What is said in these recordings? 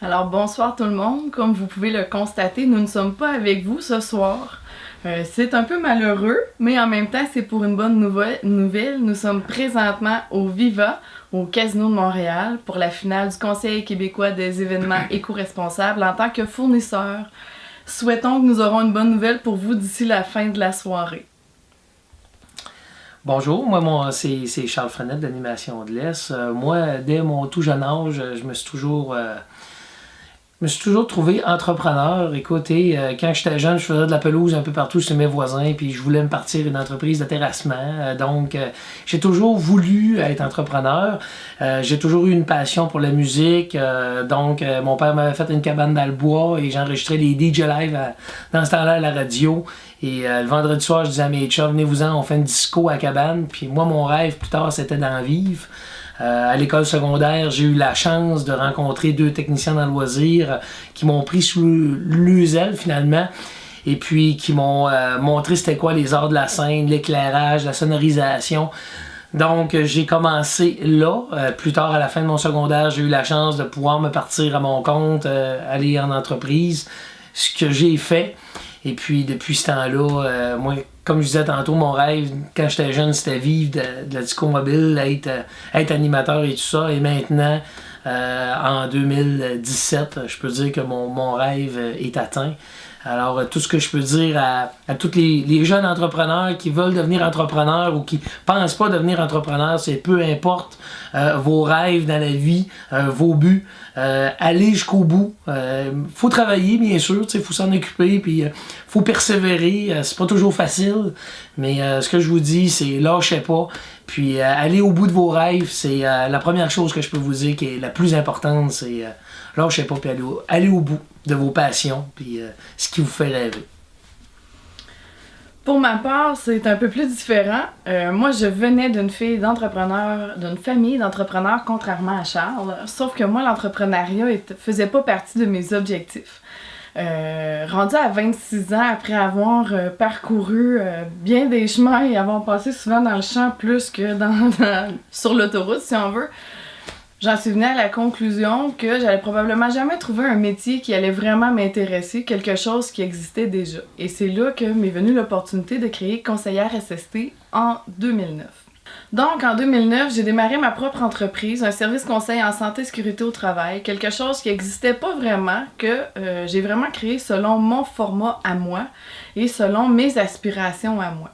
Alors bonsoir tout le monde, comme vous pouvez le constater, nous ne sommes pas avec vous ce soir. C'est un peu malheureux, mais en même temps c'est pour une bonne nouvelle. Nous sommes présentement au Viva, au Casino de Montréal, pour la finale du Conseil québécois des événements éco-responsables en tant que fournisseur. Souhaitons que nous aurons une bonne nouvelle pour vous d'ici la fin de la soirée. Bonjour, moi c'est Charles Frenette d'Animation de l'Est. Moi, dès mon tout jeune âge, je me suis toujours trouvé entrepreneur. Écoutez, quand j'étais jeune, je faisais de la pelouse un peu partout chez mes voisins, puis je voulais me partir une entreprise de terrassement. Donc, j'ai toujours voulu être entrepreneur. J'ai toujours eu une passion pour la musique. Mon père m'avait fait une cabane dans le bois et j'enregistrais les DJ live dans ce temps-là à la radio. Et le vendredi soir, je disais à mes chums, venez-vous-en, on fait une disco à cabane. Puis moi, mon rêve plus tard, c'était d'en vivre. À l'école secondaire, j'ai eu la chance de rencontrer 2 techniciens dans le loisir qui m'ont pris sous leurs ailes finalement et puis qui m'ont montré c'était quoi les arts de la scène, l'éclairage, la sonorisation. Donc j'ai commencé là. Plus tard, à la fin de mon secondaire, j'ai eu la chance de pouvoir me partir à mon compte, aller en entreprise, ce que j'ai fait. Et puis, depuis ce temps-là, moi, comme je disais tantôt, mon rêve, quand j'étais jeune, c'était vivre de la disco mobile, être animateur et tout ça. Et maintenant, en 2017, je peux dire que mon rêve est atteint. Alors, tout ce que je peux dire à tous les jeunes entrepreneurs qui veulent devenir entrepreneurs ou qui pensent pas devenir entrepreneurs, c'est peu importe vos rêves dans la vie, vos buts, allez jusqu'au bout. Faut travailler, bien sûr, il faut s'en occuper, puis faut persévérer. C'est pas toujours facile, mais ce que je vous dis, c'est lâchez pas. Puis aller au bout de vos rêves, c'est la première chose que je peux vous dire qui est la plus importante, c'est lâchez pas, puis aller au bout de vos passions, puis ce qui vous fait rêver. Pour ma part, c'est un peu plus différent. Moi, je venais d'une famille d'entrepreneurs, contrairement à Charles. Sauf que moi, l'entrepreneuriat faisait pas partie de mes objectifs. Rendu à 26 ans, après avoir parcouru bien des chemins et avoir passé souvent dans le champ plus que sur l'autoroute, si on veut, j'en suis venue à la conclusion que j'allais probablement jamais trouver un métier qui allait vraiment m'intéresser, quelque chose qui existait déjà. Et c'est là que m'est venue l'opportunité de créer Conseillère SST en 2009. Donc, en 2009, j'ai démarré ma propre entreprise, un service conseil en santé et sécurité au travail, quelque chose qui n'existait pas vraiment, que j'ai vraiment créé selon mon format à moi et selon mes aspirations à moi.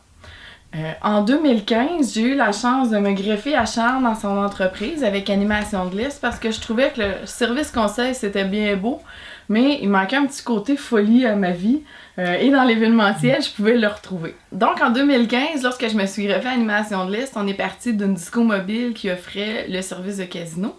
En 2015, j'ai eu la chance de me greffer à Charles dans son entreprise avec Animation de l'Est parce que je trouvais que le service conseil c'était bien beau, mais il manquait un petit côté folie à ma vie et dans l'événementiel, je pouvais le retrouver. Donc en 2015, lorsque je me suis greffée à Animation de l'Est, on est parti d'une disco mobile qui offrait le service de casino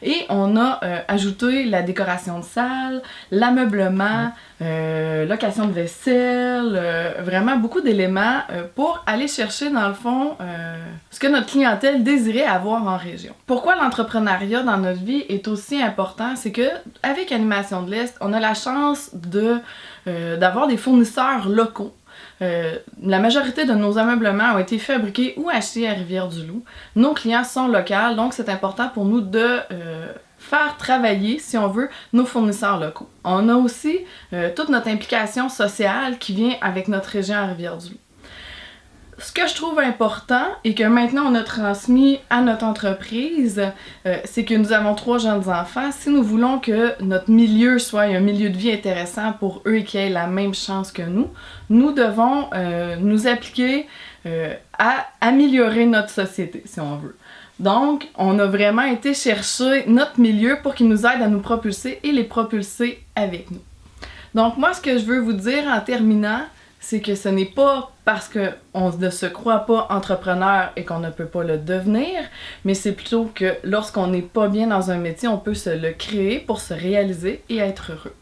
et on a ajouté la décoration de salle, l'ameublement, location de vaisselle, vraiment beaucoup d'éléments pour aller chercher dans le fond ce que notre clientèle désirait avoir en région. Pourquoi l'entrepreneuriat dans notre vie est aussi important, c'est que avec Animation de l'Est, on a la chance d'avoir des fournisseurs locaux. La majorité de nos ameublements ont été fabriqués ou achetés à Rivière-du-Loup. Nos clients sont locaux, donc c'est important pour nous de faire travailler, si on veut, nos fournisseurs locaux. On a aussi toute notre implication sociale qui vient avec notre région à Rivière-du-Loup. Ce que je trouve important et que maintenant on a transmis à notre entreprise, c'est que nous avons 3 jeunes enfants. Si nous voulons que notre milieu soit un milieu de vie intéressant pour eux et qu'ils aient la même chance que nous devons nous appliquer à améliorer notre société, si on veut. Donc, on a vraiment été chercher notre milieu pour qu'il nous aide à nous propulser et les propulser avec nous. Donc, moi, ce que je veux vous dire en terminant, c'est que ce n'est pas parce qu'on ne se croit pas entrepreneur et qu'on ne peut pas le devenir, mais c'est plutôt que lorsqu'on n'est pas bien dans un métier, on peut se le créer pour se réaliser et être heureux.